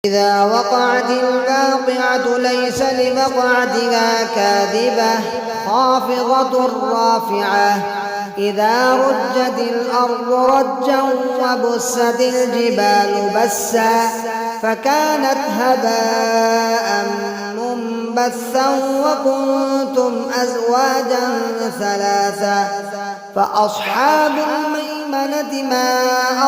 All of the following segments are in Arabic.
إذا وقعت الواقعة ليس لوقعتها كاذبة خافضة رافعة إذا رجت الأرض رجا وبست الجبال بسا فكانت هباء منبثا وكنتم أزواجا ثلاثا فأصحاب الميمنة ما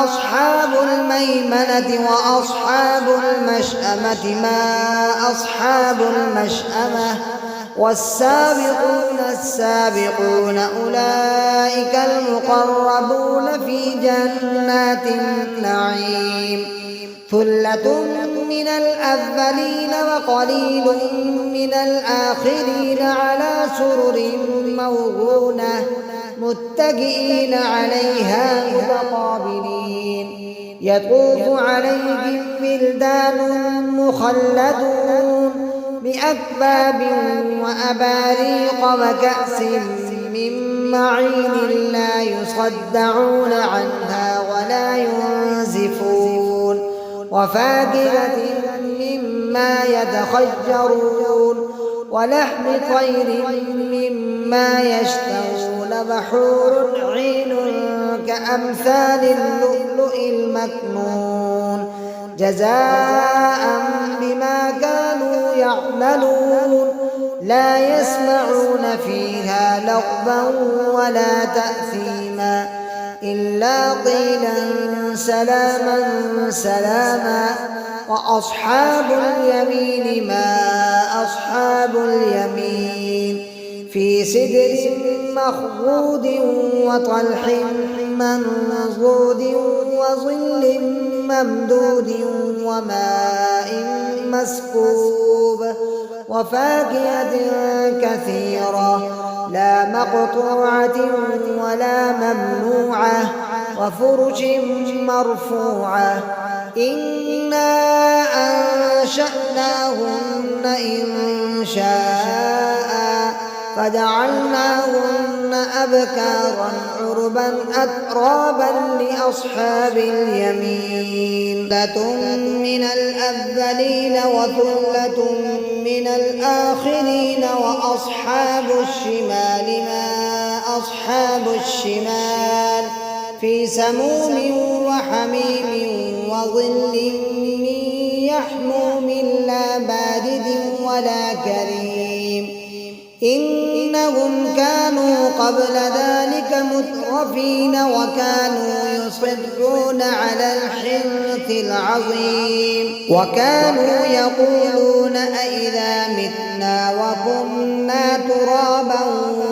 أصحاب الميمنة وأصحاب المشأمة ما أصحاب المشأمة والسابقون السابقون أولئك المقربون في جنات النعيم ثلة من الأولين وقليل من الآخرين على سرر موضونة متكئين عليها متقابلين يطوف عليهم ولدان مخلدون بأكواب وأباريق وكأس من معين لا يصدعون عنها ولا ينزفون وفاكهة مما يتخيرون ولحم طير مما يشتهون وحور عين كأمثال اللؤلؤ المكنون جزاء بما كانوا يعملون لا يسمعون فيها لغوا ولا تأثيما إلا قيلا سلاما سلاما وأصحاب اليمين ما أصحاب اليمين في سدر مخضود وطلح منضود وظل ممدود وماء مسكوب وفاكهة كثيرة لا مقطوعة ولا ممنوعة وفرش مرفوعة إنا أنشأناهن إن شاء فجعلناهن أبكارا عربا أترابا لأصحاب اليمين ثلة من الأولين وثلة من الآخرين وأصحاب الشمال ما أصحاب الشمال في سموم وحميم وظل من يحموم لا بارد ولا كريم إنهم كانوا قبل ذلك مترفين وكانوا يصرون على الحنث العظيم وكانوا يقولون أئذا متنا وكنا ترابا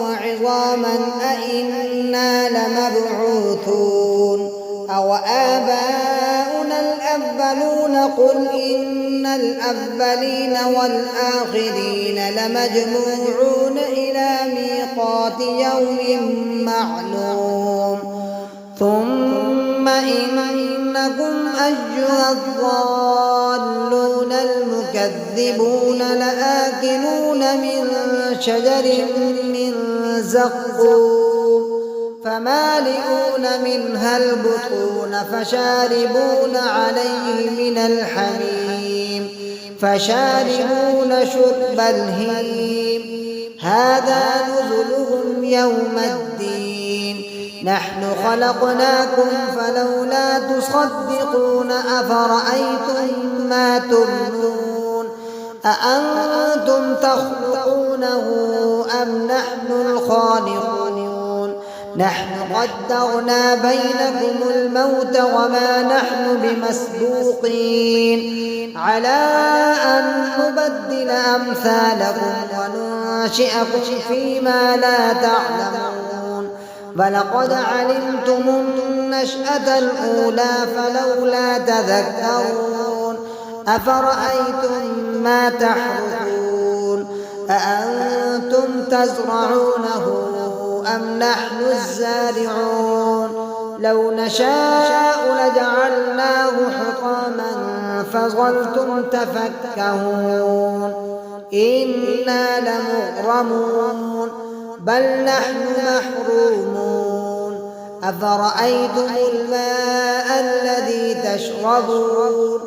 وعظاما أئنا لمبعوثون أو آباؤنا الأولون قل إن الأولين والآخرين لمجموعون إلى ميقات يوم معلوم ثم إنكم أيها الضالون المكذبون لآكلون من شجر من زقوم فمالئون منها البطون فشاربون عليه من الحميم فشاربون شرب الهيم هذا نزلهم يوم الدين نحن خلقناكم فلولا تصدقون أفرأيتم ما تمنون أأنتم تخلقونه أم نحن الخالقون نحن قدرنا بينكم الموت وما نحن بمسبوقين على أن نبدل أمثالكم وننشئكم فيما لا تعلمون ولقد علمتم النشأة الأولى فلولا تذكرون أفرأيتم ما تحرثون أأنتم تزرعونه أم نحن الزارعون لو نشاء لجعلناه حطاما فظلتم تفكهون إنا لمغرمون بل نحن محرومون أفرأيتم الماء الذي تشربون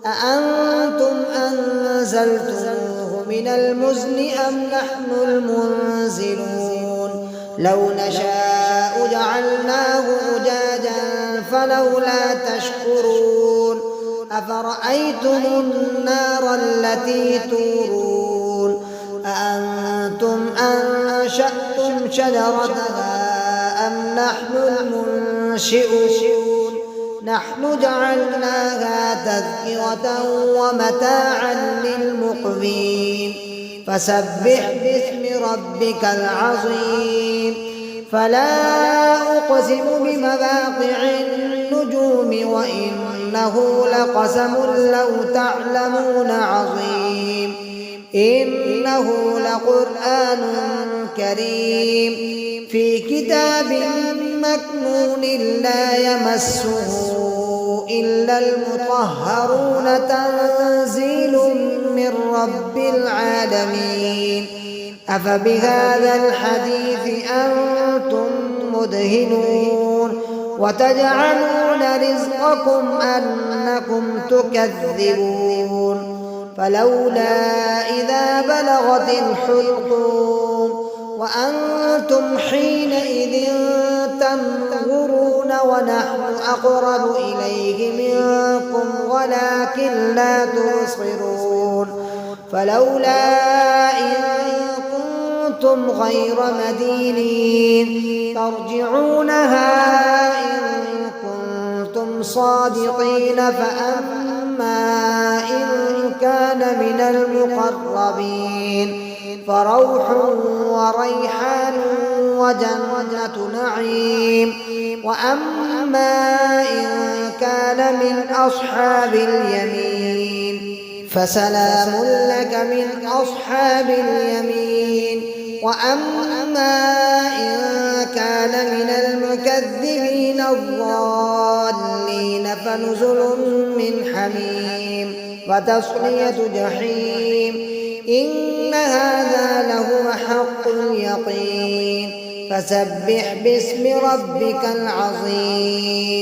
أأنتم أنزلتموه من المزن أم نحن المنزلون لو نشاء جعلناه أجاجا فلولا تشكرون أفرأيتم النار التي تورون أأنتم أنشأتم شجرتها أم نحن المنشئون نحن جعلناها تذكرة ومتاعا للمقوين فسبح باسم ربك العظيم فلا أقسم بمواقع النجوم وإنه لقسم لو تعلمون عظيم إنه لقرآن كريم في كتاب مكنون لا يمسه إلا المطهرون تنزيل من رب العالمين أفبهذا الحديث أنتم مدهنون وتجعلون رزقكم أنكم تكذبون فلولا إذا بلغت الحلقوم وأنتم حينئذ تنظرون ونحن أقرب إليه منكم ولكن لا تبصرون فلولا إن كنتم غير مدينين ترجعونها إن كنتم صادقين فأما إن كان من المقربين فروح وريحان وجنة نعيم وأما إن كان من أصحاب اليمين فسلام لك من أصحاب اليمين وأما إن كان من المكذبين الضالين فنزل من حميم وتصلية جحيم إن هذا لهو حق اليقين فسبح باسم ربك العظيم.